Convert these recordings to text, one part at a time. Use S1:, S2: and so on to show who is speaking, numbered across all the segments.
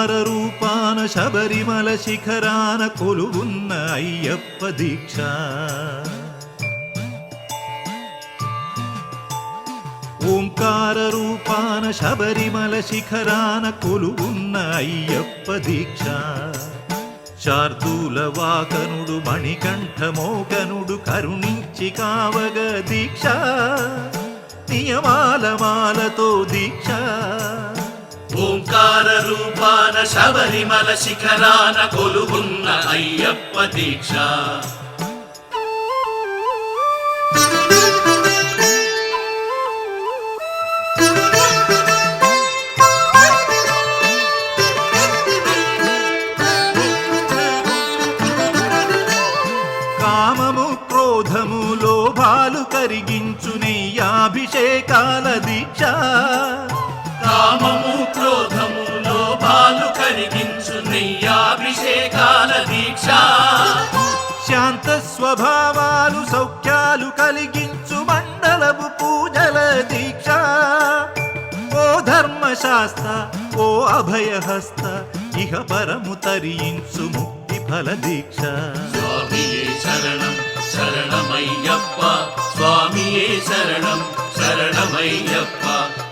S1: ఓంకార రూపాన శబరిమల శిఖరాన కొలువున్న అయ్యప్ప దీక్ష ఓంకార రూపాన శబరిమల శిఖరాన కొలువున్న అయ్యప్ప దీక్ష శార్దూల వాకనుడు మణికంఠమోకనుడు కరుణించి కావగ దీక్ష నియమాల మాలతో దీక్ష
S2: ఓంకార రూపాన శబరిమల శిఖరాన కొలువున్న అయ్యప్ప దీక్ష
S1: కామము క్రోధము లోభాలు కరిగించు నెయ్యాభిషేకాల దీక్ష
S2: కామము క్రోధము లోభాలు కరిగించు నెయ్యాభిషేకాల దీక్ష
S1: శాంత స్వభావాలు సౌఖ్యాలు కలిగించు మండలపు పూజల దీక్ష ఓ ధర్మశాస్త్ర ఓ అభయహస్త ఇహ పరము తరించు ముక్తి ఫల దీక్ష
S2: స్వామియే శరణం శరణమయ్యప్ప స్వామియే శరణం శరణమయ్యప్ప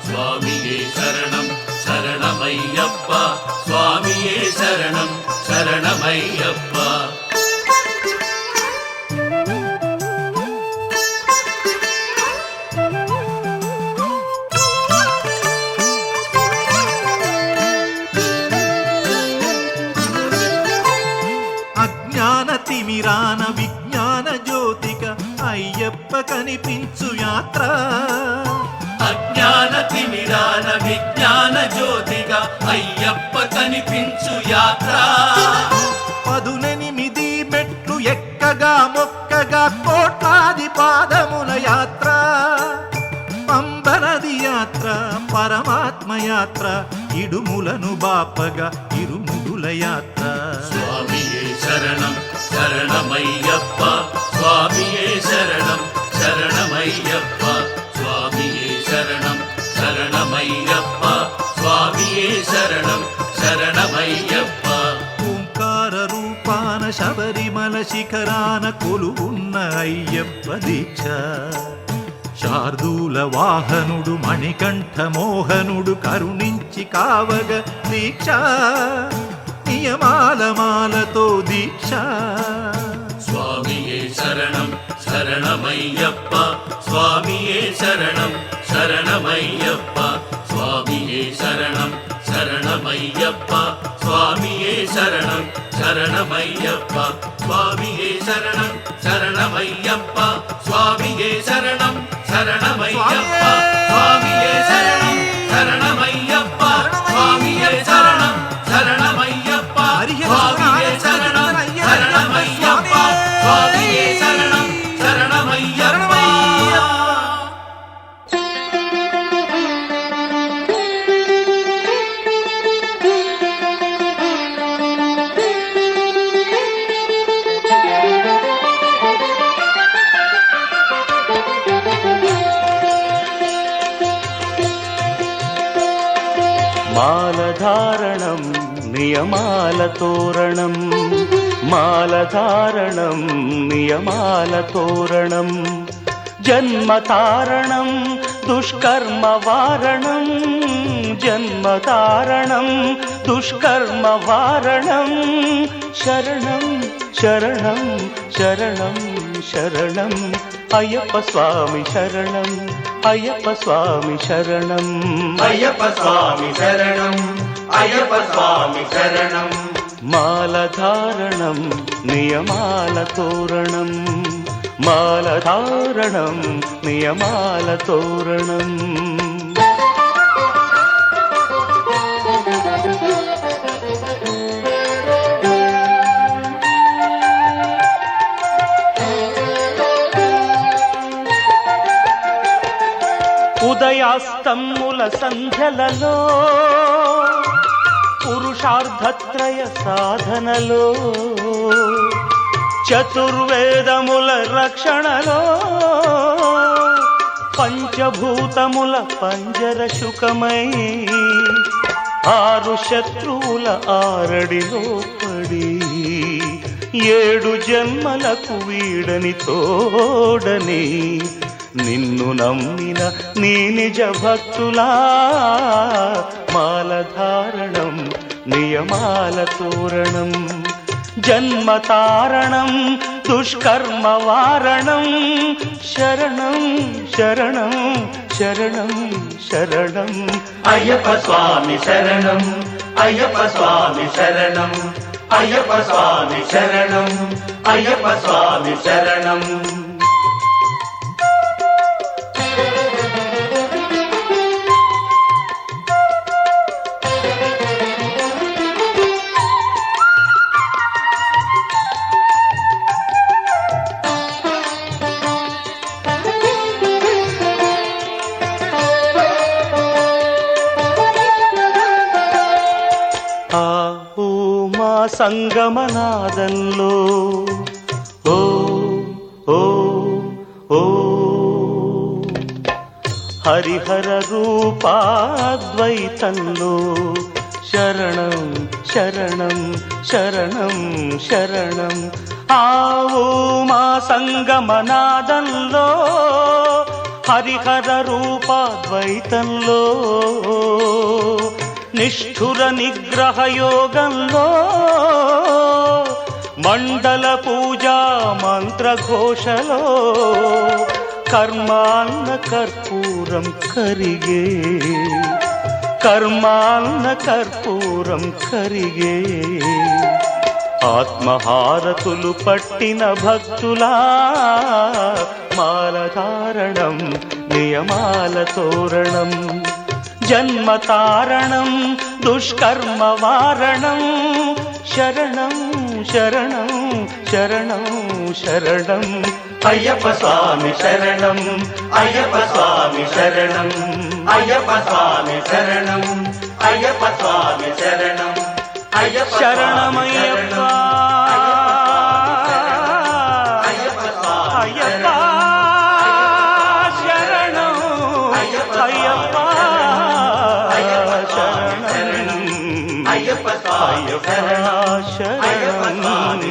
S2: స్వామియే శరణం శరణమయ్యప్ప స్వామియే శరణం శరణమయ్యప్ప
S1: అజ్ఞాన తిమిరాన విజ్ఞాన జ్యోతిక అయ్యప్ప కనిపించు యాత్ర
S2: అజ్ఞాన తిమిరాన విజ్ఞాన జ్యోతిగా అయ్యప్ప కనిపించు యాత్ర
S1: 18 మెట్లు ఎక్కగా మొక్కగా కోట్లాది పాదముల యాత్ర పంబనది యాత్ర పరమాత్మ యాత్ర ఇడుములను బాపగా ఇరుముడుల యాత్ర
S2: స్వామియే శరణం శరణమయ్యప్ప స్వామియే శరణం శరణమయ్యప్ప స్వామియే శరణం శరణమయ్యప్ప స్వామియే శరణం శరణమయ్యప్ప
S1: ఓంకార రూపాన శబరిమల శిఖరాన కొలువున్న అయ్యప్ప దీక్ష శార్దూల వాహనుడు మణికంఠ మోహనుడు కరుణించి కావగ దీక్ష నియమాల మాలతో దీక్ష
S2: స్వామియే శరణం శరణమయ్యప్ప స్వామియే శరణం శరణమయ్యప్ప స్వామియే శరణం శరణమయ్యప్ప స్వామియే శరణం శరణమయ్యప్ప స్వామియే శరణం శరణమయ్యప్ప స్వామియే శరణం శరణమయ్యప్ప స్వామియే శరణం శరణమయ్యప్ప స్వామియే శరణం శరణమయ్యప్ప స్వామియే శరణం శరణమయ్యప్ప స్వామియే శరణం శరణమయ్యప్ప
S3: మాలధారణం నియమాల తోరణం మాలధారణం నియమాల తోరణం జన్మతారణం దుష్కర్మ వారణం జన్మతారణం దుష్కర్మ వారణం శరణం శరణం శరణం శరణం అయ్యప్ప స్వామి శరణం అయ్యప్ప స్వామి శరణం
S4: అయ్యప్ప స్వామి శరణం అయ్యప్ప స్వామి శరణం
S3: మాలధారణం నియమాల తోరణం మాలధారణం నియమాల తోరణం ఉదయాస్తముల సంధ్యలలో పురుషార్థత్రయ సాధనలో చతుర్వేదముల రక్షణలో పంచభూతముల పంజర శుకమై ఆరు శత్రువుల ఆరడిలో పడి 7 జన్మలకు వీడని తోడని నిన్ను నమ్మిన నీ నిజ భక్తులా మాలధారణం నియమాల తోరణం జన్మతారణం దుష్కర్మ వారణం శరణం శరణం శరణం శరణం
S4: అయ్యప్ప స్వామి శరణం అయ్యప్ప స్వామి శరణం అయ్యప్ప స్వామి శరణం అయ్యప్ప స్వామి శరణం
S3: సంగమనాదంలో ఓ ఓ ఓ హరిహర రూపాద్వైతంలో శరణం శరణం శరణం శరణం ఆవు మా సంగమనాదంలో హరిహర రూపాద్వైతంలో నిష్ఠుర నిగ్రహ యోగంలో మండల పూజా మంత్రఘోషలో కర్మాన్న కర్పూరం కరిగే కర్మాన్న కర్పూరం కరిగే ఆత్మహారతులు పట్టిన భక్తులా మాలధారణం నియమాల తోరణం జన్మతారణం దుష్కర్మ వారణం శరణం శరణం శరణం శరణం
S4: అయ్యప్ప స్వామి శరణం అయ్యప్ప స్వామి శరణం అయ్యప్ప స్వామి శరణం అయ్యప్ప స్వామి శరణం అయ్యప్ప
S3: శరణమయ్యప్ప
S4: అయ్యప్ప స్వామి
S3: అయ్యప్ప శరణం అయ్యప్ప శరణం
S4: అయ్యప్ప స్వామి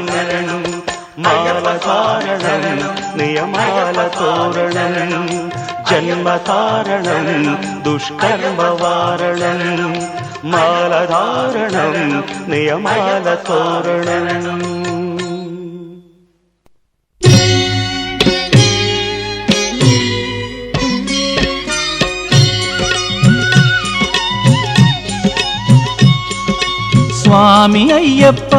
S3: శరణం మాలధారణం నియమాల తోరణం జన్మతారణం దుష్కర్మ వారణం మాలధారణం నియమాల తోరణం
S1: స్వామి అయ్యప్ప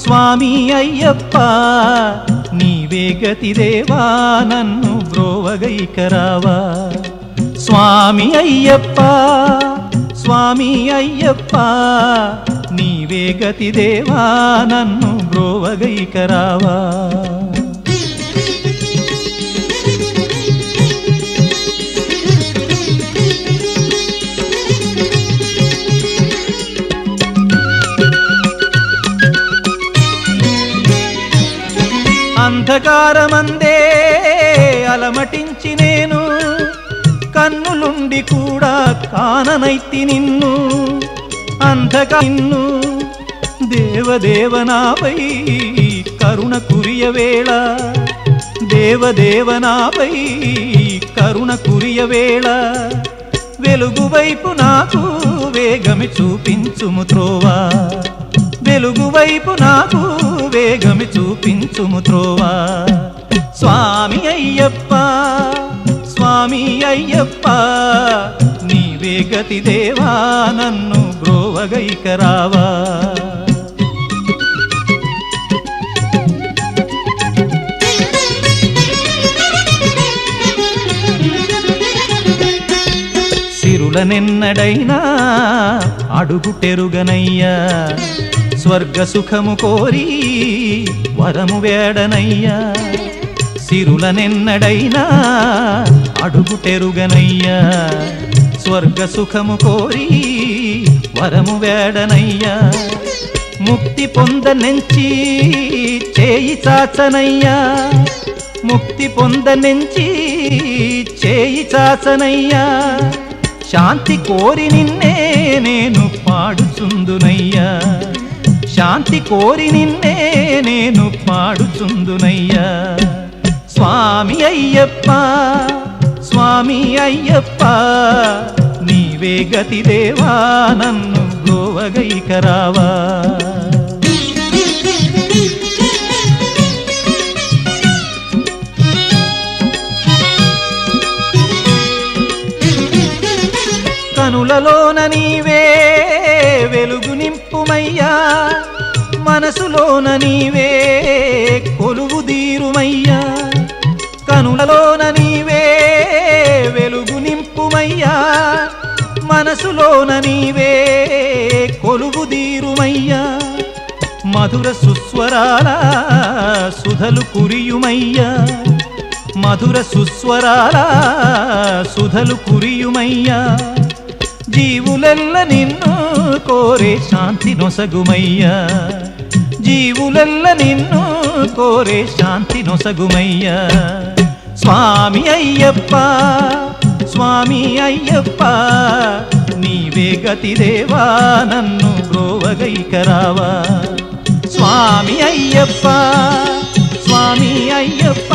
S1: స్వామి అయ్యప్ప నీవే గతి దేవా నన్ను బ్రోవగైకరావా స్వామి అయ్యప్ప స్వామి అయ్యప్ప నీవే గతి దేవా నన్ను బ్రోవగైకరావా అంధకారమందే అలమటించి నేను కన్నులుండి కూడా కాననైతి నిన్ను నిన్ను దేవదేవనాపై కరుణ కురియవేళ దేవదేవనాపై కరుణ కురియవేళ వెలుగువైపు నాకు వేగమి చూపించుము త్రోవా వెలుగువైపు నాకు వేగమి చూపించుము త్రోవా స్వామి అయ్యప్ప స్వామి అయ్యప్ప నీవే గతి దేవా నన్ను బ్రోవగైకరావా సిరులనెన్నడైనా అడుగుటెరుగనయ్యా స్వర్గ సుఖము కోరి వరము వేడనయ్యా సిరులనెన్నడైనా అడుగుటెరుగనయ్యా స్వర్గ సుఖము కోరి వరము వేడనయ్యా ముక్తి పొందనెంచి చేయి చాచనయ్యా ముక్తి పొందనెంచి చేయి చాచనయ్యా శాంతి కోరి నిన్నే నేను పాడుచుందునయ్యా, శాంతి కోరి నిన్నే నేను పాడుచుందునయ్యా. స్వామి అయ్యప్ప స్వామి అయ్యప్ప నీవే గతి దేవా నన్ను బ్రోవగైకరావా. కనులలోన నీవే వెలుగు నింపుమయ్యా, మనసులోన నీవే కొలువు దీరుమయ్యా. కనులలోన నీవే వెలుగు నింపుమయ్యా, మనసులోన నీవే కొలువు దీరుమయ్యా. మధుర సుస్వరాల సుధలు కురియుమయ్యా, మధుర సుస్వరాల సుధలు కురియుమయ్యా. జీవులెల్ల నిన్ను కోరే శాంతి నొసగుమయ్యా, జీవులెల్ల నిన్ను కోరే శాంతి నొసగుమయ్యా. స్వామి అయ్యప్ప స్వామి అయ్యప్ప నీవే గతి దేవా నన్ను బ్రోవగైకరావా. స్వామి అయ్యప్ప స్వామి అయ్యప్ప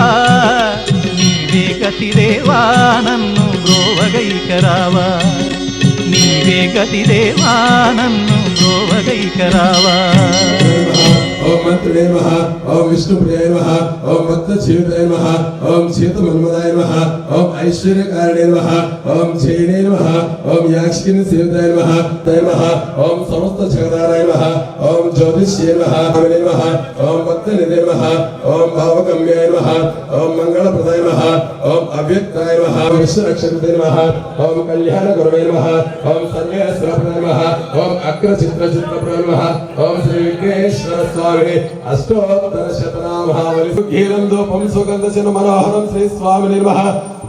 S1: నీవే గతి దేవా నన్ను బ్రోవగైకరావా, నీవే గతి దేవా నన్ను బ్రోవగైకరావా.
S5: ఓం మంత్రుడే నమః, ఓం విష్ణుప్రియాయ నమః, ఓం భక్తజీవితాయ నమః, ఓం చేతమన్మదాయ నమః, ఓం ఐశ్వర్యకారిణే నమః, ఓం జైనే నమః, ఓం యాక్షిని సేవితాయ నమః, ఓం సమస్త జగదాయ నమః, ఓం జ్యోతిష్యే నమః, ఓం భక్తనిధే నమః, ఓం భావగమ్యాయ నమః, ఓం మంగళప్రదాయ నమః, ఓం అవ్యక్తాయ నమః, విష్ణురక్షకతే నమః, ఓం కళ్యాణ గురవే నమః, ఓం సర్వేశ్వరప్రదాయ నమః, ఓం అగ్రచిత్రచిత్రప్రదాయ నమః, ఓం శ్రీ విఘ్నేశ్వర స్వామి అష్టోత్తర శతనామావళి సుఖీరం దూపం సుగంధచన మనోహరం శ్రీ స్వామి నమః.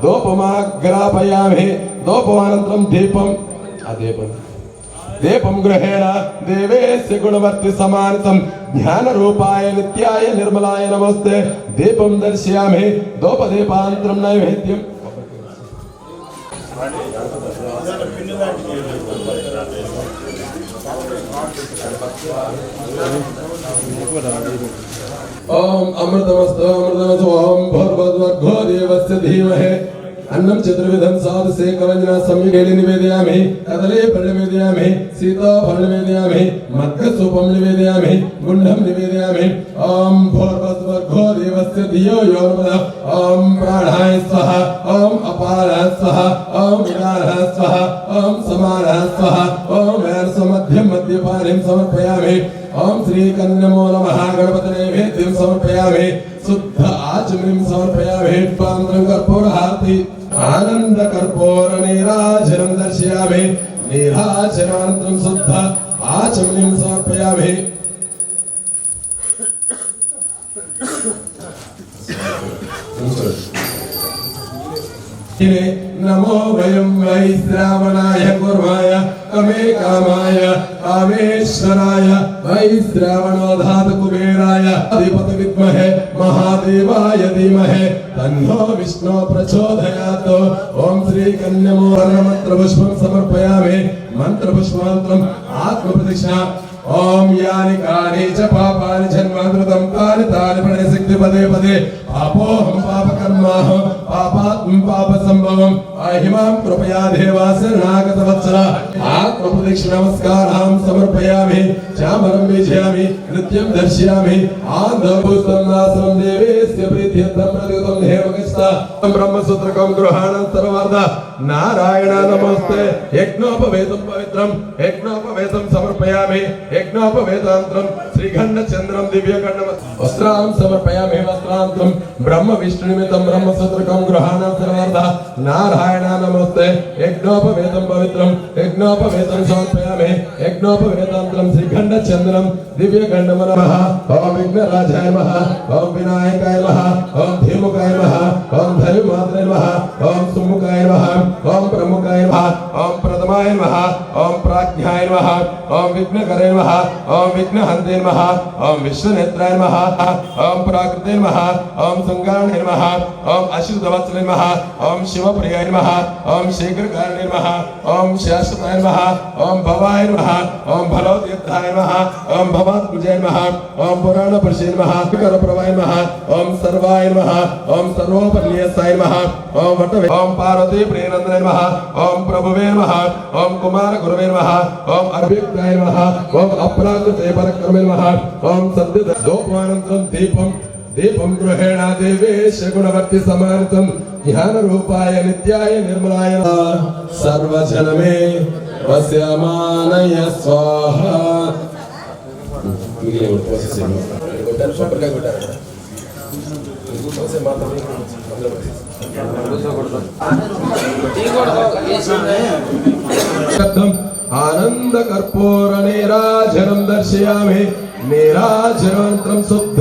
S5: దూపమాగ్రాపయామి, దూపమానంతరం దీపం, ఆ దీపం గృహేణ దేవేస్య గుణవర్తి సమానితం జ్ఞాన రూపాయ నిత్యాయ నిర్మలాయ నమస్తే. దీపం దర్శయామి, దూపదీపాంతరం నైవేద్యం. ఓం అమృతమస్తు అమృతమస్తు ఓం భూర్భువస్సుః దేవస్య ధీమహి అన్నం చతుర్విధం సాధుసేకవంజన సమ్యకేళి నివేదయామి, కదలే ఫల నివేదయామి, సీతాఫల నివేదయామి, మద్గసూపం నివేదయామి, గుండం నివేదయామి. ఓం భూర్భువస్సుః దేవస్య ధియో యో నః. ఓం ప్రాణాయ స్వః, ఓం అపానాయ స్వః, ఓం విదానాయ స్వః, ఓం సమానాయ స్వః, ఓం వేరసమధ్యం మద్యపానం సమర్పయామి. ఓం శ్రీ కన్యమో నమః. గణపతి నైవేద్యం సమర్పయామి, శుద్ధ ఆచమనం సమర్పయామి. పాంత్రం కర్పూర హారతి ఆనంద కర్పూర నీరాజనం దర్శయామి. నీరాజనానంతరం శుద్ధ ఆచమనం సమర్పయామి. నమో వయం వై శ్రావణాయ కుర్మాయ కమే కామాయ కామేశ్వరాయ వై శ్రావణోధాత కుబేరాయ అధిపతి విద్మహే మహాదేవాయ ధీమహే తన్నో విష్ణు ప్రచోదయాత్. ఓం శ్రీ కన్యమో మంత్ర పుష్పం సమర్పయామి. మంత్ర పుష్పాంతరం ఆత్మ ప్రదక్షిణ. ఓం యాని కాని చ పాపాని జన్మాంతృతం తాని తాని ప్రణశక్తి పదే పదే పాపోహం పాపకర్మాహం పాపాత్మ పాప సంభవం అహిమాం కృపయా దేవా శరణాగత వత్సల. ఆత్మ ప్రదక్షిణ నమస్కారం సమర్పయామి. చామరం విజయామి, నృత్యం దర్శయామి. ఆంధ్రభూతం నాశనం దేవేస్య ప్రీత్యర్థం ప్రతిగతం హేమకస్త బ్రహ్మసూత్రకం గృహాణం సర్వార్థ నారాయణ నమస్తే. యజ్ఞోపవేతం పవిత్రం యజ్ఞోపవేతం సమర్పయామి. యజ్ఞోపవేతాంతరం శ్రీఖండ చంద్రం దివ్యఖండ వస్త్రాం సమర్పయామి. వస్త్రాంతరం బ్రహ్మ విష్ణు నిమిత్తం బ్రహ్మసూత్రకం గృహాణం సర్వార్థ నారాయణ నమస్తే. యజ్ఞోపవేతం పవిత్రం యజ్ఞోపవేతం సమర్పయామి. యజ్ఞోపవేతాంతరం శ్రీఖండ చంద్రం దివ్యఖండ నమః. ఓం విఘ్నరాజాయ నమః. ఓం వినాయకాయ నమః. ఓం ధీముకాయ నమః. ఓం ధనుమాత్రాయ నమః. ఓం సుముఖాయ నమః. ఓం ప్రముఖాయ నమః. ఓం ప్రథమాయ నమః. ఓం ప్రాజ్ఞాయ నమః. ఓం విఘ్నకరే నమః. ఓం విఘ్నహంతే నమః. ఓం విశ్వనేత్రాయ నమః. ఓం ప్రాకృతే నమః. ఓం సంగాణే నమః. ओम अच्युतवत्सले नमः ओम शिवप्रियाय नमः ओम शीघ्रकारिणे नमः ओम शाश्वताय नमः ओम भवाय नमः ओम भलोतीर्थाय नमः ओम भवात्मजाय नमः ओम पुराणपुरुषे नमः करप्रभाय नमः ओम सर्वाय नमः ओम सर्वोपनियसाय नमः ओम वटवे ओम पार्वती प्रियनंदनाय नमः ओम प्रभुवे नमः ओम कुमार गुरुवे नमः ओम अभियुक्ताय नमः ओम अपराकृते परक्रमे नमः ओम सद्य दोपमानंतरं दीपं गृहेण देवेश गुणवर्ति समानितं ज्ञान रूपाय नित्याय निर्मलाय सर्वजनमे वस्यमानय स्वाहा आनंद कर्पूर नीराजनं दर्शयामि नीराजनं शुद्ध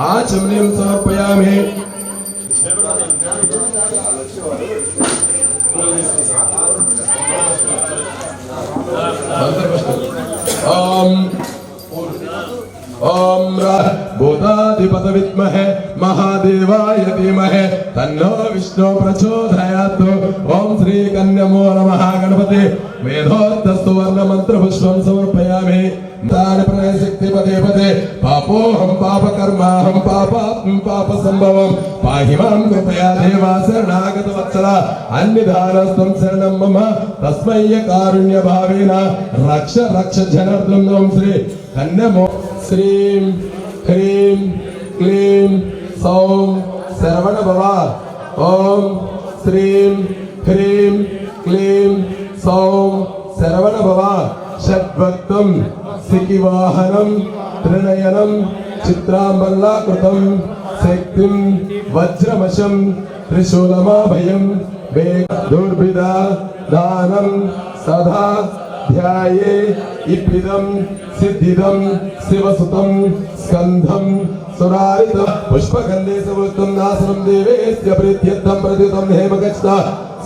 S5: आचमनीं समर्पयामि ओम भूताधिपत विद्महे महादेवाय धीमहि तन्नो विष्णु प्रचोदयात् ओम श्री कन्यमो नमः गणपते वेदोक्त सुवर्ण मंत्र पुष्पं समर्पयामि तान प्रणय शक्ति पदे पदे पापो हम पाप कर्मा हम पापात्म पाप संभवम पाहि मां कृपया देवा शरणागत वत्सला अन्निधानस्त्वं शरणं मम तस्मै कारुण्य भावेन रक्ष रक्ष जनार्दन ओम श्री कन्यमो श्रीं ह्रीं क्लीं सौं सर्वण भवा ओम श्रीं ह्रीं क्लीं सौं सर्वण भवा षड्भक्तं सिकिवाहनं त्रिनयनं चित्रांबल्लाकृतं शक्तिं वज्रमशं त्रिशूलमाभयं दुर्भिदा दानं सदा ध्याये इप्रिदं सिद्धिदं शिवसुतं स्कंधं सुरारितं पुष्पगन्धे सवृतं नासनं देवेस्य प्रीत्यर्थं प्रद्युतं हेमगच्छता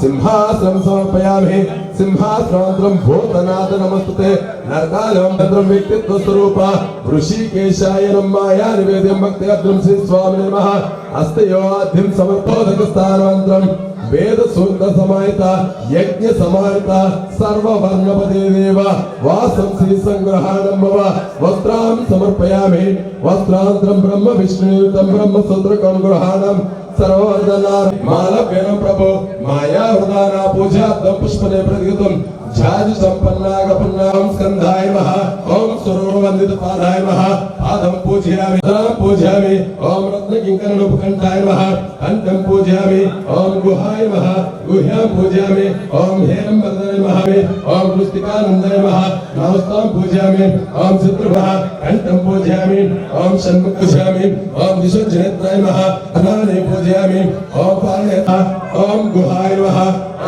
S5: सिंहासनं समर्पयामि सिंहासनान्तरं भूतनाथ नमस्तुते नरकालं तन्त्रं व्यक्तित्व स्वरूपा ऋषिकेशाय नमः माया निवेद्यं भक्त्याद्रं श्री स्वामी नमः हस्तयोऽध्यं समर्पोदक स्थानान्तरं वेद सूक्त समाहिता यज्ञ समाहिता सर्ववर्णपदे देव वासं श्री संग्रहाणं भव वस्त्रां समर्पयामि वस्त्रान्तरं ब्रह्म विष्णुयुतं ब्रह्मसूत्रकं गृहाणं सर्ववर्धना मालव्यनं प्रभो माया वरदाना पूजाब्दं पुष्पने प्रतिगतं झाजु संपन्नागपन्नां स्कन्धाय नमः ओम सुरवन्दित पादाय नमः पादं पूजयामि ओम रत्नकिंकरण उपकंठाय नमः कंठं पूजयामि ओम गुहाय नमः गुह्यां पूजयामि ओम हेरं वरदाय नमः ओम पुस्तिकानन्दाय नमः नमस्तां पूजयामि ओम चित्रभः कंठं पूजयामि ओम षण्मुख पूजयामि ओम दिशोज्जनेत्राय नमः अनाने पूजयामि ओम पाणे ओम गुहाय नमः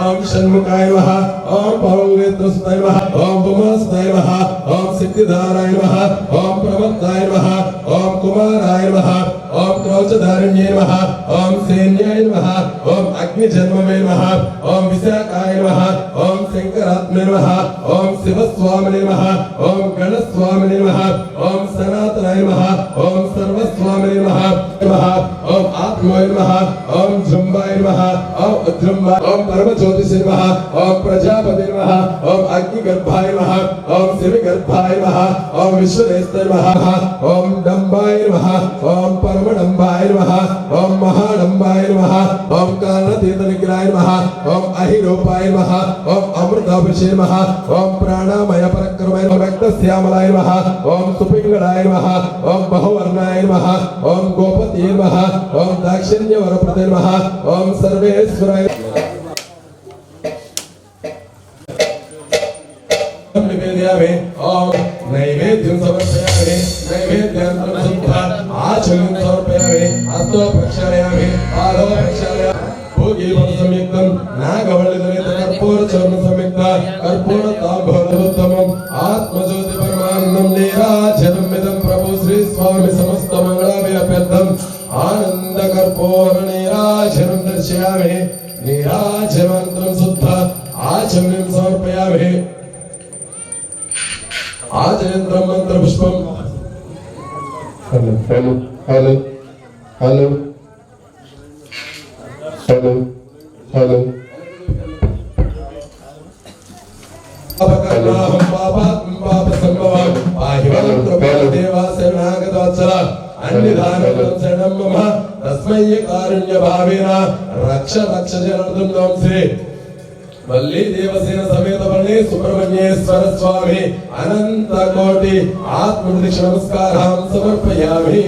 S5: ओम षण्मुखाय नमः ओम पवननेत्रस्ताय नमः ओम पुमस्ताय नमः ओम सिद्धिधाराय नमः ओम प्रमत्ताय नमः ओम कुमाराय नमः ओम क्रौचधारिण्ये नमः ओम सैन्याय नमः ओम अग्निजन्मवे नमः ओम विशाखाय नमः ओम शंकरात्मने नमः ओम शिवस्वामिने नमः ओम गणस्वामिने नमः ओम सनातनाय नमः ओम सर्वस्वामिने नमः ओम आत्माय नमः ओम जृंभाय नमः ओम उद्रंभाय ओम परमज्योतिषे नमः ओम प्रजापते नमः ओम अग्निगर्भाय नमः ओम शिवगर्भाय नमः ओम विश्वदेवताय नमः ओम डंबाय नमः ओम परमडंबाय नमः ओम महाडंबाय नमः ओम कालतीर्थनिग्रहाय नमः ओम अहिरूपाय नमः ओम अमृताभिषे नमः ओम प्राणामय पराक्रमाय नमः रक्तश्यामलाय नमः ओम सुपिंगलाय नमः ओम बहुवर्णाय नमः ओम गोपते नमः ओम दाक्षिण्यवरप्रदे नमः ओम सर्वेश्वराय निवेदयामि ओम नैवेद्यं समर्पयामि नैवेद्यान्तरं शुद्धा आचमनं समर्पयामि हस्तो प्रक्षालयामि पादौ प्रक्षालयामि भोगीवं संयुक्तं नागवल्लिधरेत कर्पूरचूर्णं संयुक्तं कर्पूरताम्बूलमुत्तमम् आत्मज्योति परमानन्दं नीराजनं मिदं प्रभु श्री स्वामी समस्त मंगलाभ्यर्थम् आनंद कर्पूर नीराजनं दर्शयामि नीराजनान्तरं शुद्धा आचमनं समर्पयामि आचमनं मंत्र पुष्पम हेलो హలో హలో అపకర్ణాహం పాపాత్మ పాప సంభవం పాహివం కృపాదేవా శరణాగతవత్సల అన్నిధానం శరణం మమ తస్మై కారుణ్య భావేన రక్ష రక్ష జనార్దనం శ్రీ వల్లి దేవసేన సమేత వల్లి సుబ్రహ్మణ్యేశ్వర స్వామి అనంత కోటి ఆత్మనిష్ఠ నమస్కారం సమర్పయామి.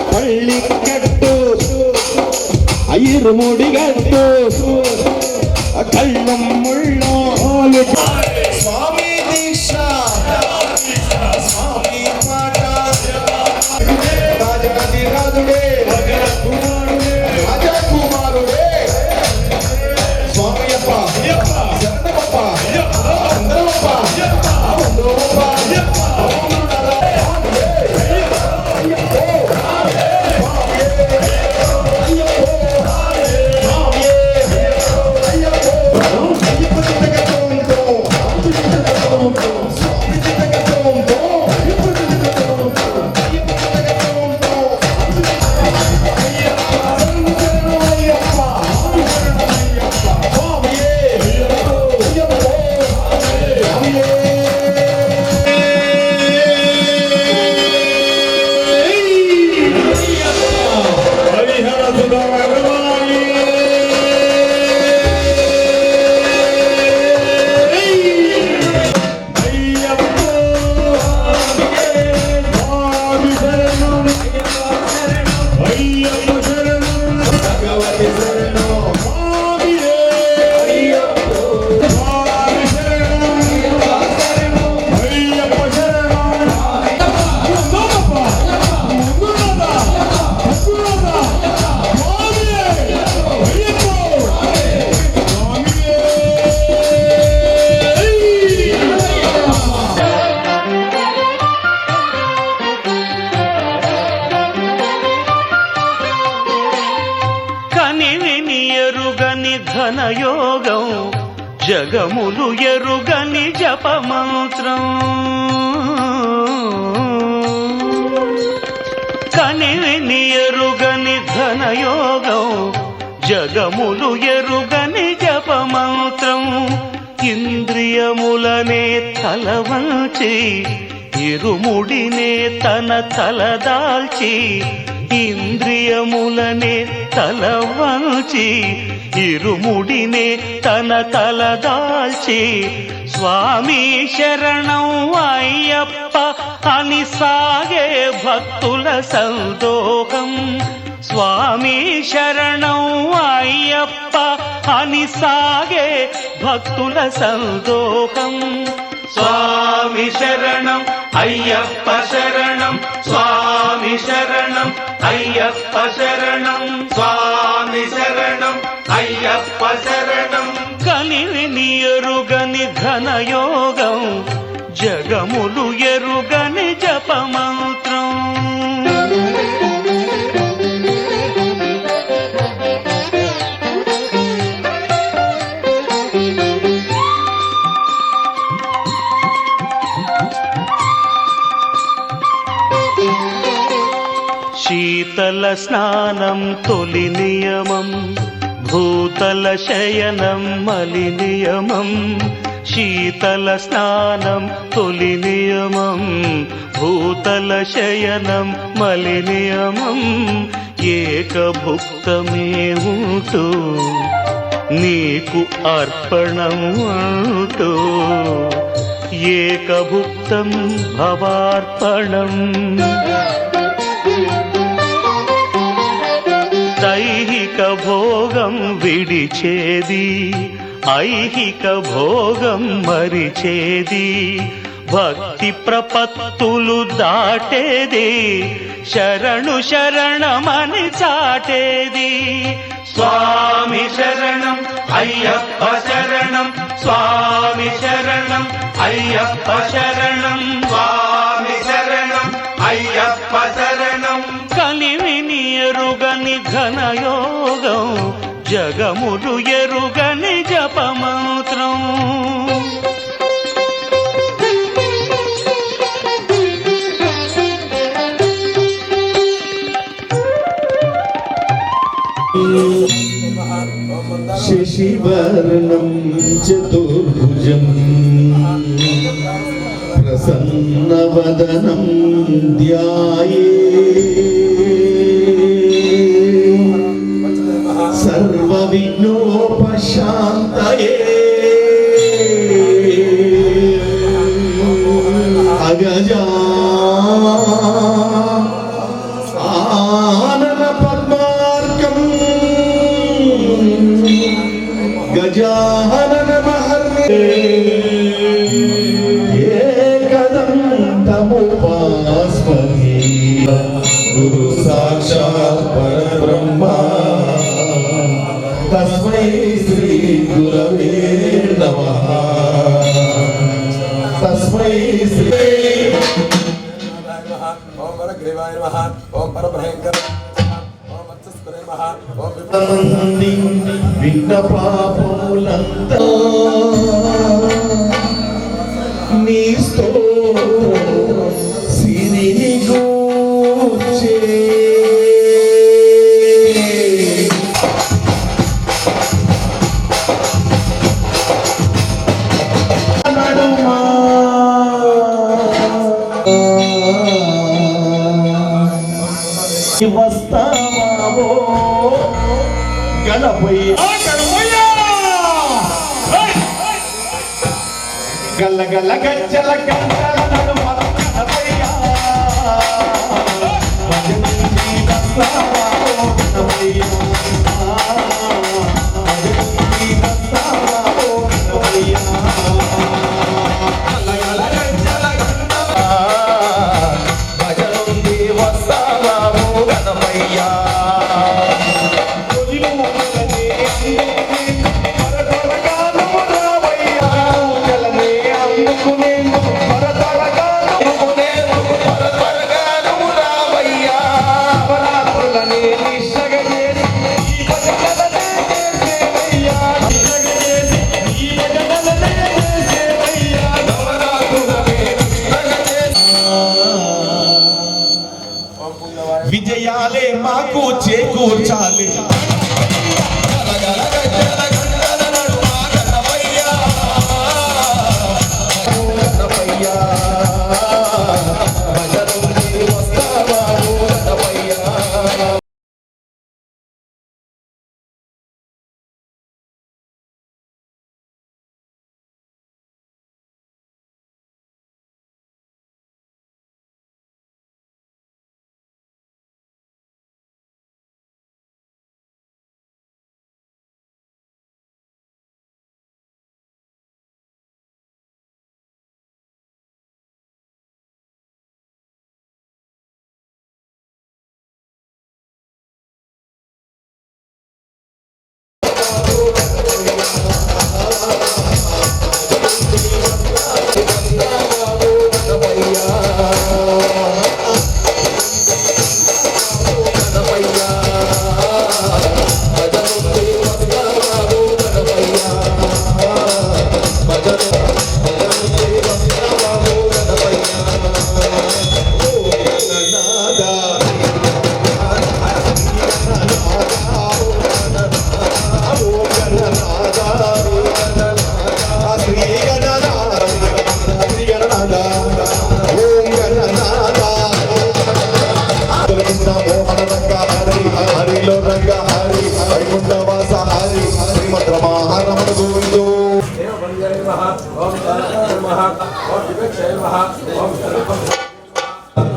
S6: పళ్ళికట్టు ఐరు ముడిగట్టు కళ్ళం ముళ్ళోలు స్వామి దీక్ష స్వామి పాట రాజగతి రాజుడే రాజకుమారుడే స్వామి అప్ప శరణమప్ప అందరమప్ప అందరమప్ప
S3: ఘనయోగం జగములు ఎరుగని జపమంత్రం కనివిని ఎరుగని ఘనయోగం జగములు ఎరుగని జపమంత్రం ఇంద్రియములనే తలవంచి ఇరుముడినే తన తలదాల్చి ఇంద్రియములనే తలవంచి ఇరుముడినే తన తలదాల్చి స్వామి శరణం అయ్యప్ప అని సాగే భక్తుల సందోహం స్వామి శరణం అయ్యప్ప అని సాగే భక్తుల సందోహం స్వామి శరణం అయ్యప్ప శరణం స్వామి శరణం అయ్యప్ప శరణం స్వామి శరణం అయ్యప్ప శరణం కలివిని ఎరుగని ఘనయోగం జగములు ఎరుగని జపమంత్రం శీతల స్నానం తొలి నియమం భూతల శయనం మలి నియమం శీతల స్నానం తొలి నియమం భూతల శయనం మలి నియమం ఏకభుక్తమే ఉంటూ నీకు అర్పణం అంటూ ఏకభుక్తం భవార్పణం దైహిక భోగం విడిచేది ఐహిక భోగం మరిచేది భక్తి ప్రపత్తులు దాటేది శరణు శరణమని చాటేది
S4: స్వామి శరణం అయ్యప్ప శరణం స్వామి శరణం అయ్యప్ప శరణం స్వామి శరణం అయ్యప్ప శరణం
S3: కలివిని ఎరుగని ఘనయోగం జగములు ఎరుగని జపమంత్రం
S6: శశివర్ణం చతుర్భుజం ప్రసన్నవదనం ధ్యాయే సర్వవిఘ్నోపశాంతయే అగజా ఆనన పద్మార్కం గజానన మహర్నే ఏకదంతముపాస్మహే గురు సాక్షాత్ పరబ్రహ్మ తస్మై శ్రీ గురవే నమః తస్మై శ్రీ
S5: ఓం వరగ్రీవాయ నమః ఓం పరభయంకర ఓం వత్సస్కరే నమః ఓం
S6: విఘ్న పాపములంతా నీ స్తోత్రం సిరిని గూర్చే నడుమా వస్తావో గణపయ్య గల్ల గల్ల గజ్జల గంటల నడుమ గణపయ్య భజంతి వస్తావో గణపయ్య భజంతి వస్తావో గణపయ్య గల్ల గల్ల గజ్జల గంటల భజంతి వస్తావో గణపయ్య విజయాలే మాకు చేకూర్చాలి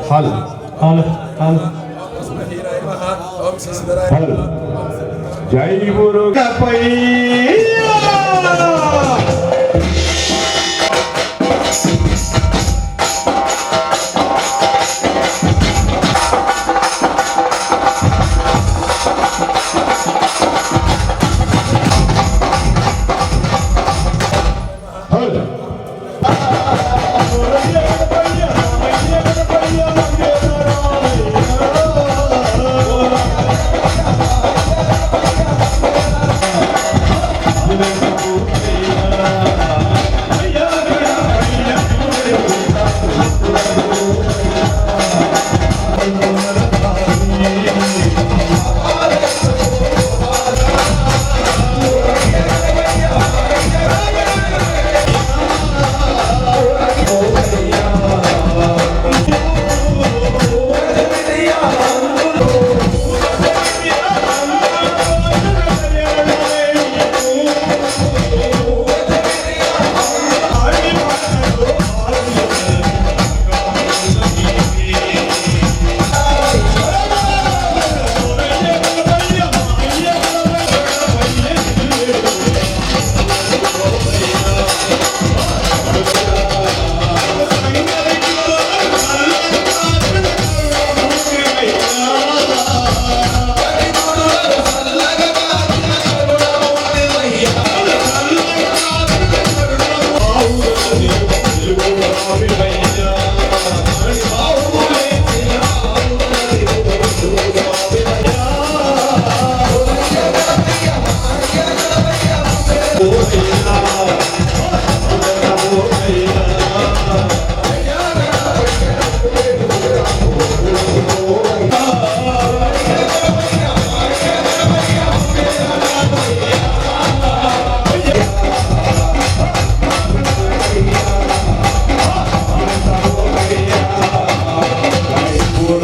S5: హల్ హల్ హల్ హల్ జై గురు గణపయ్య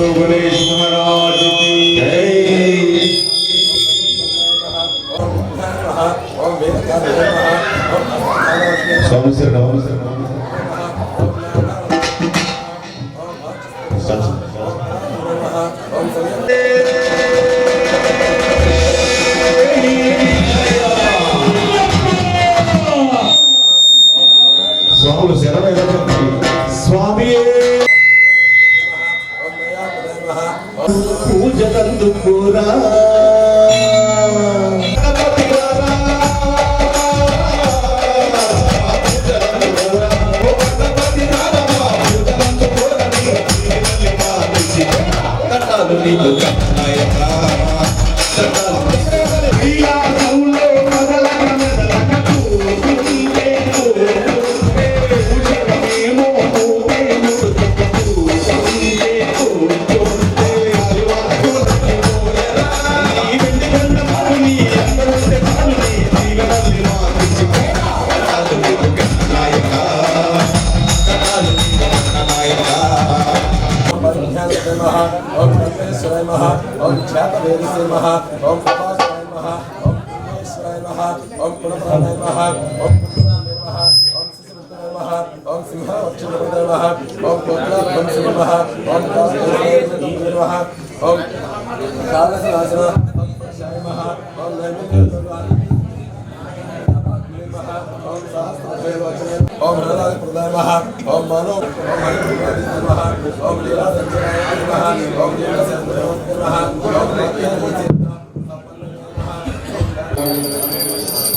S6: बोलो गणेश महाराज की जय। स्वामी शरण स्वामी स्वामी पूजकंदुपुरा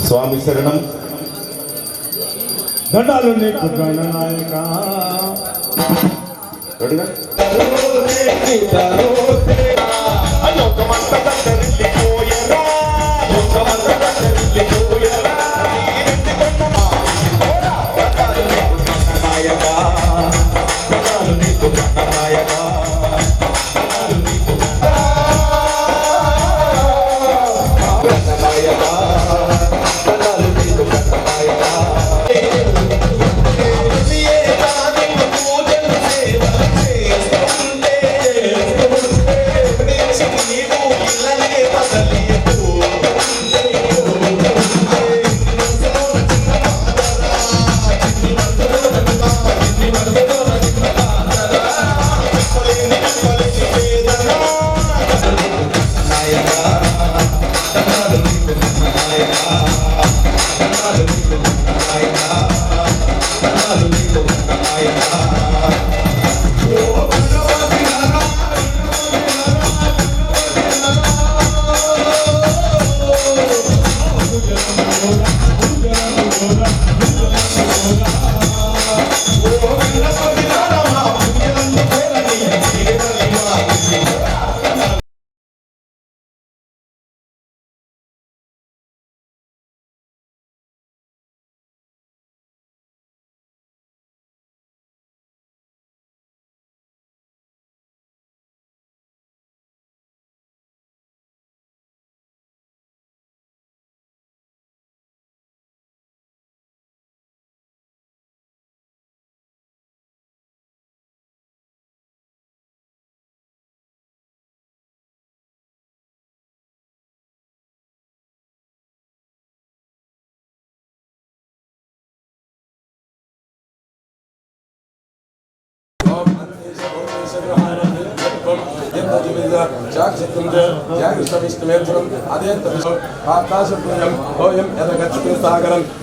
S6: स्वामी शरणम దండాలు నీకు గణనాయక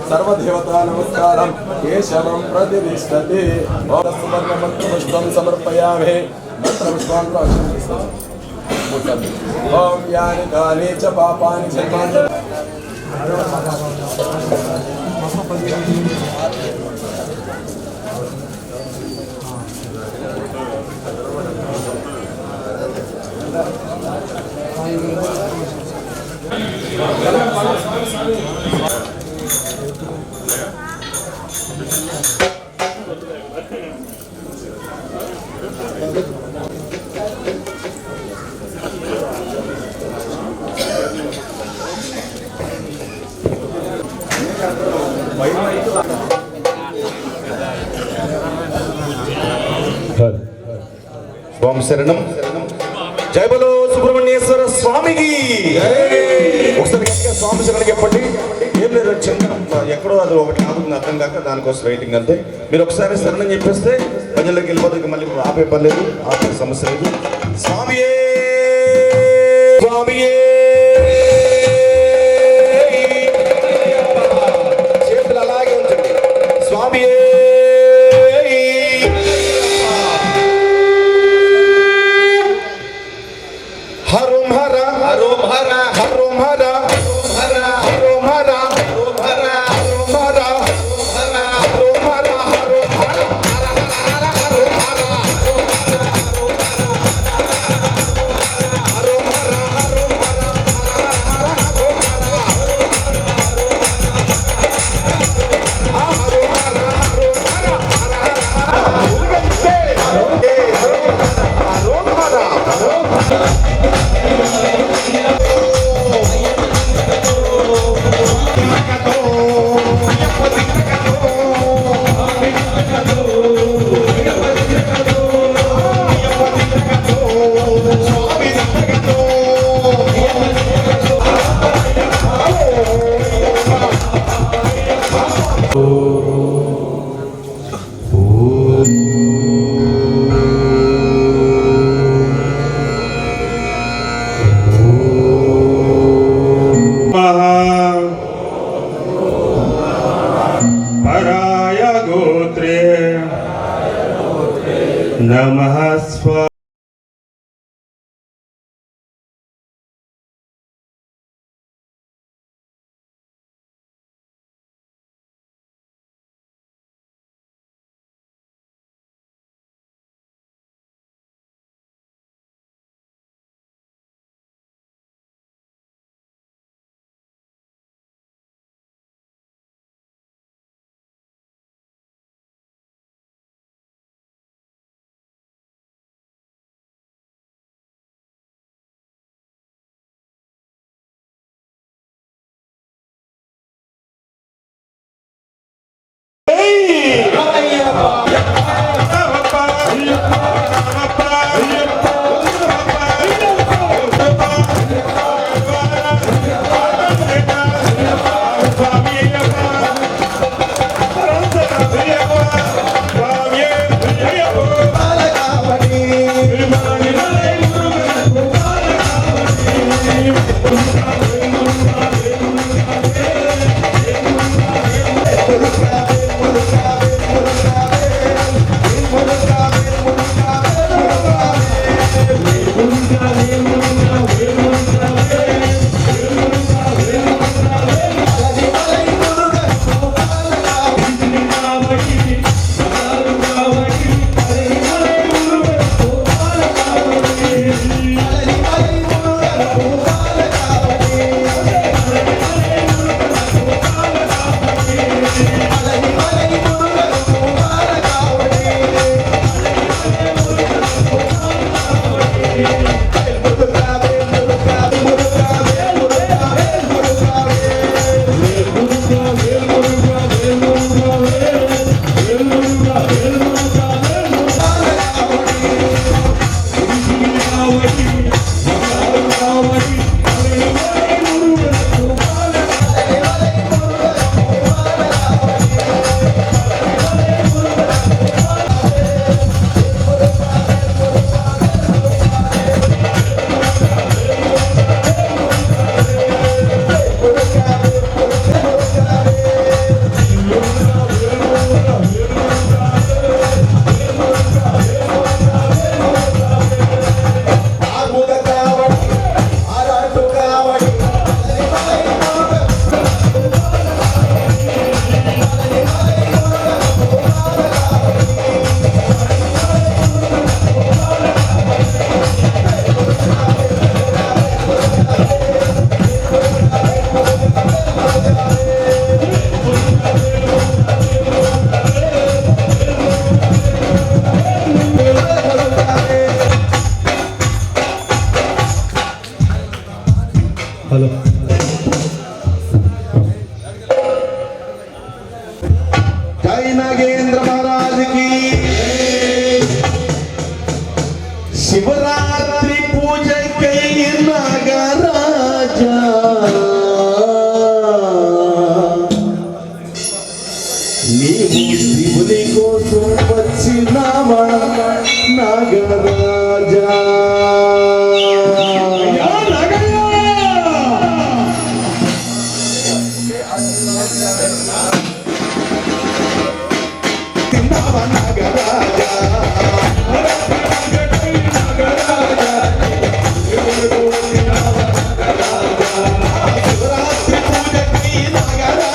S6: सर्वदेवता नमस्कारं केशवं प्रतिष्ठते सुवर्णमन्त्रपुष्पं समर्पयामहे मंत्रपुष्पं ओम यानि कानि च पापानि जन्मानि
S7: ఓం శరణం. జై బలో సుబ్రహ్మణ్యేశ్వర స్వామికి. ఒకసారి గట్టిగా స్వామి శరణం చెప్పండి. ఏం లేదు, చిన్న ఎక్కడో అది ఒకటి ఆగుతుంది అర్థం కాక దానికోసం వెయిటింగ్ అంతే. మీరు ఒకసారి శరణం చెప్పేస్తే ప్రజల్లోకి వెళ్ళిపోతే మళ్ళీ ఆపే పని లేదు, ఆపే సమస్య లేదు. స్వామియే స్వామియే. చేతులు అలాగే ఉంచండి. స్వామియే హరోం హర హరోం హర హరోం హర హరోం హర హరోం హర హరోం హర హరోం హర హరోం హర
S4: పరాయ గోత్రే నమః స్వ
S5: హలో
S7: జై నాగేంద్ర మహారాజ్ కి.
S5: శివరాత్రి పూజకై నాగరాజా నీవు శివుని కోసం వచ్చినావా నాగరాజా తిన్నావా నాగరాజా నాగరాజా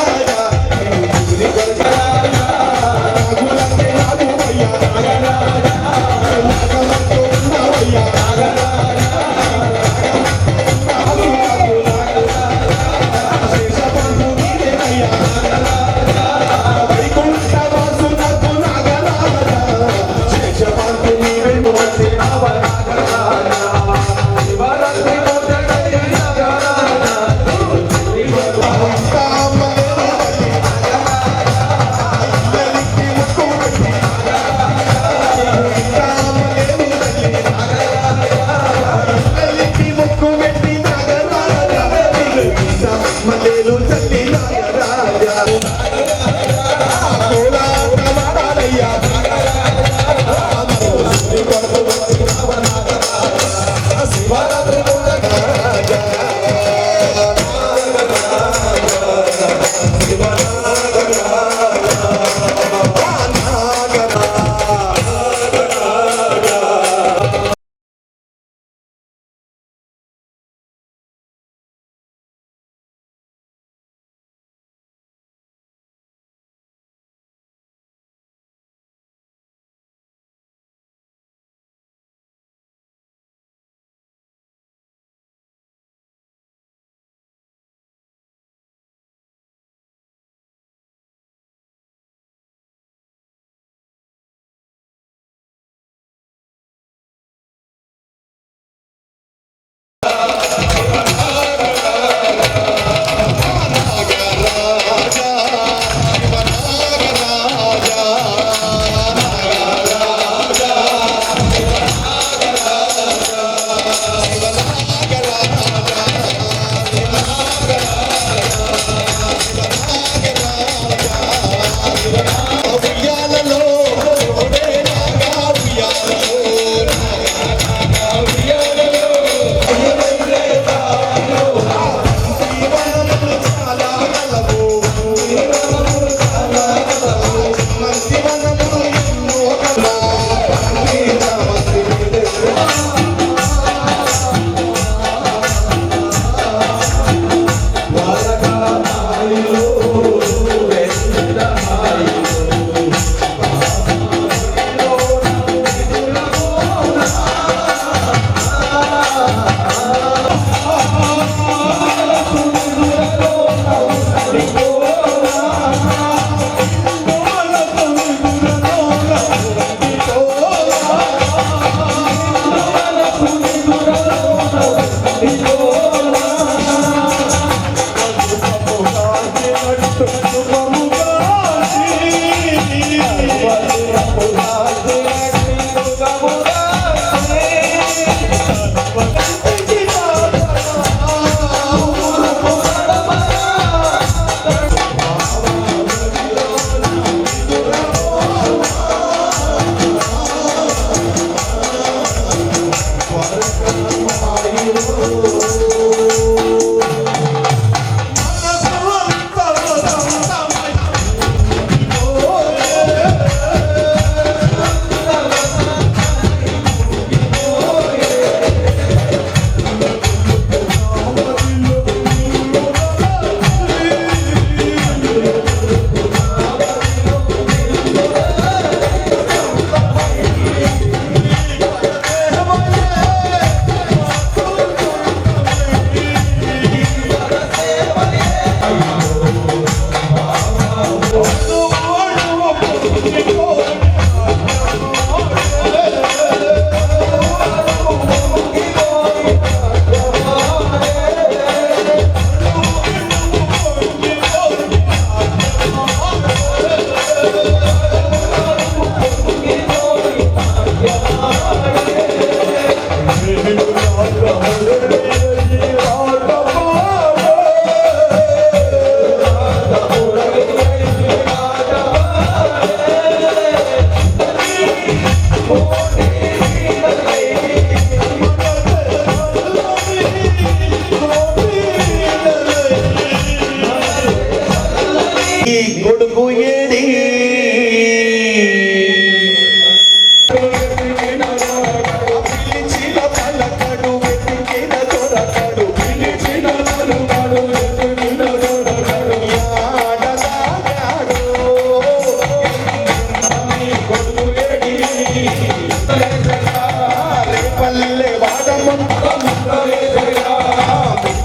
S7: ముద్దలే వాడమంతా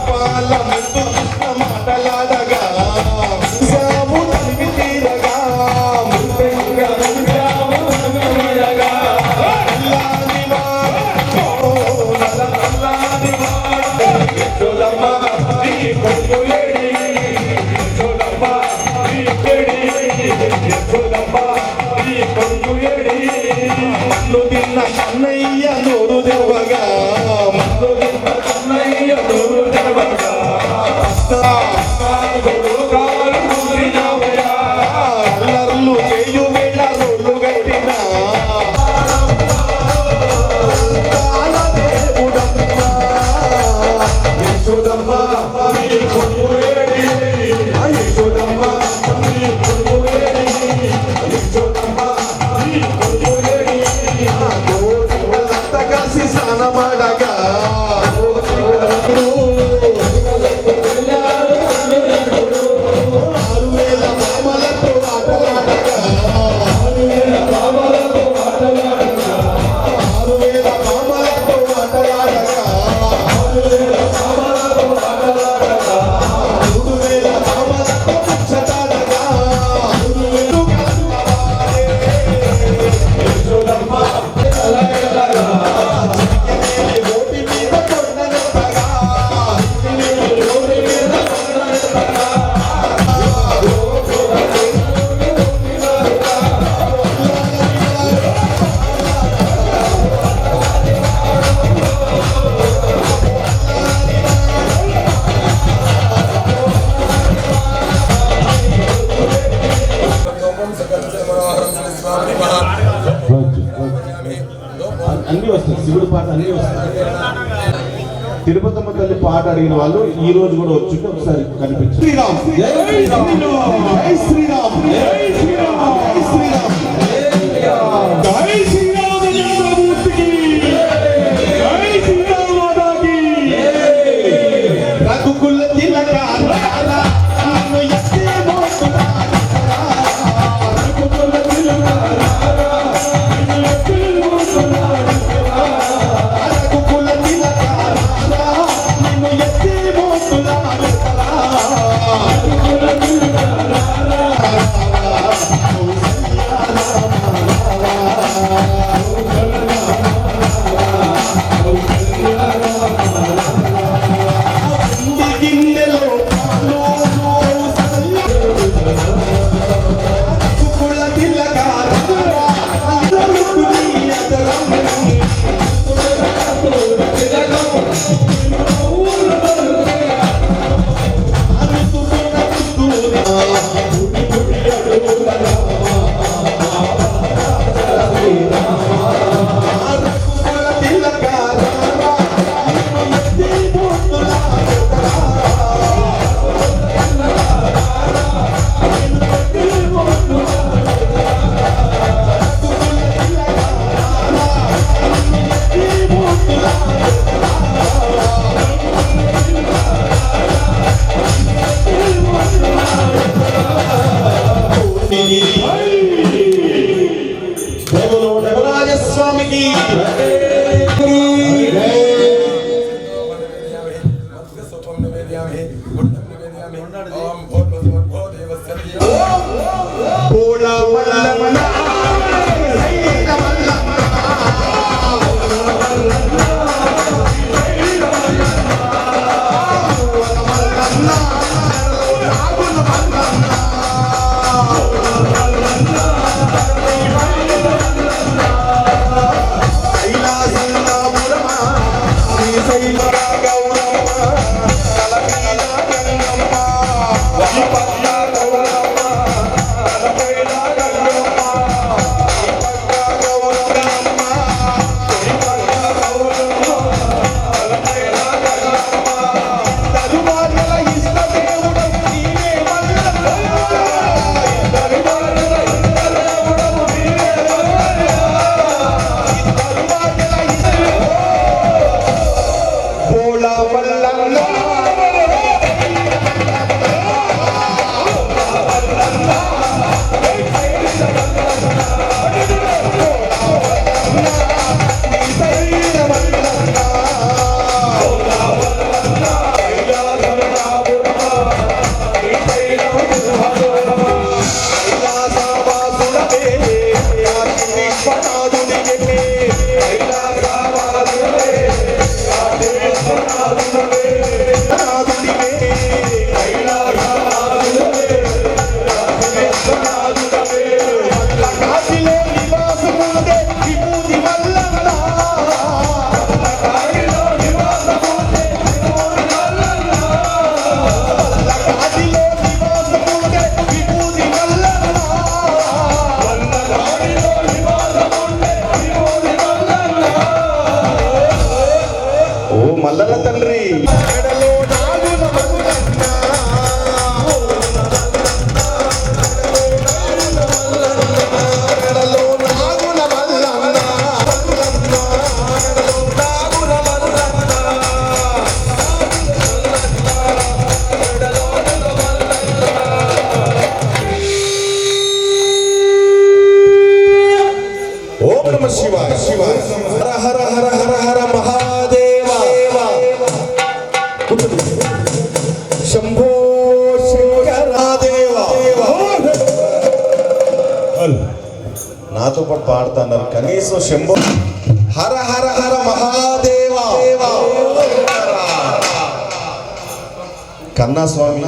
S7: పాల ముద్దు కృష్ణ మాటలాడగా సాము తనివి తీరగా ముద్దగా నల్లాని వాడు నల్లాని వాడు యశోదమ్మ నీ కొడుకు ఏడి యశోదమ్మ నీ ఏడి యశోదమ్మ నీ కొడుకు ఏడి మన్ను తిన్న కన్నయ్య నోరు దేవగా మన్ను తిన్న కన్నయ్య నోరు దేవగా అల్లర్లు చేయు వేళ రోడ్లు గట్టినా యశోదమ్మ నీ కొడుకు ఏడి యశోదమ్మ నీ కొడుకు ఏడి యశోదమ్మ నీ కొడుకు ఏడి కలిసి స్నాన ಮಾಡగా
S8: అన్ని వస్తాయి, శివుడి పాట అన్ని వస్తాయి. తిరుపతమ్మ తల్లి పాట అడిగిన వాళ్ళు ఈ రోజు కూడా వచ్చుంటే ఒకసారి కనిపించారు.
S7: శ్రీరామ్ జై శ్రీరామ్ జై శ్రీరామ్ జై శ్రీరామ్ జై శ్రీరామ్ జై శ్రీరామ్ జగన్మూర్తికి జై శ్రీరామ్ మాతాకి రఘుకుల తిలక రారా నన్ను ఎత్తే మోస్తున్నా రఘుకుల తిలక రారా నన్ను ఎత్తే మోస్తున్నా రఘుకుల తిలక రారా నన్ను ఎత్తే మోస్తున్నా రఘుకుల తిలక రారా గిన్నెలో కుల తిలక ఓ మల్లల తండ్రి మెడలో నాగుల మల్లన్న. మెడలో నాగుల మల్లన్న. నాగుల మల్లన్న. ఓం నమ శివాయ శివాయ హర హర హర హర హర మహాదేవ శంభో శంకరాదేవ. నాతో పాటు పాడుతున్నారు కనీసం శంభో హర హర హర మహాదేవ. కన్నా స్వామి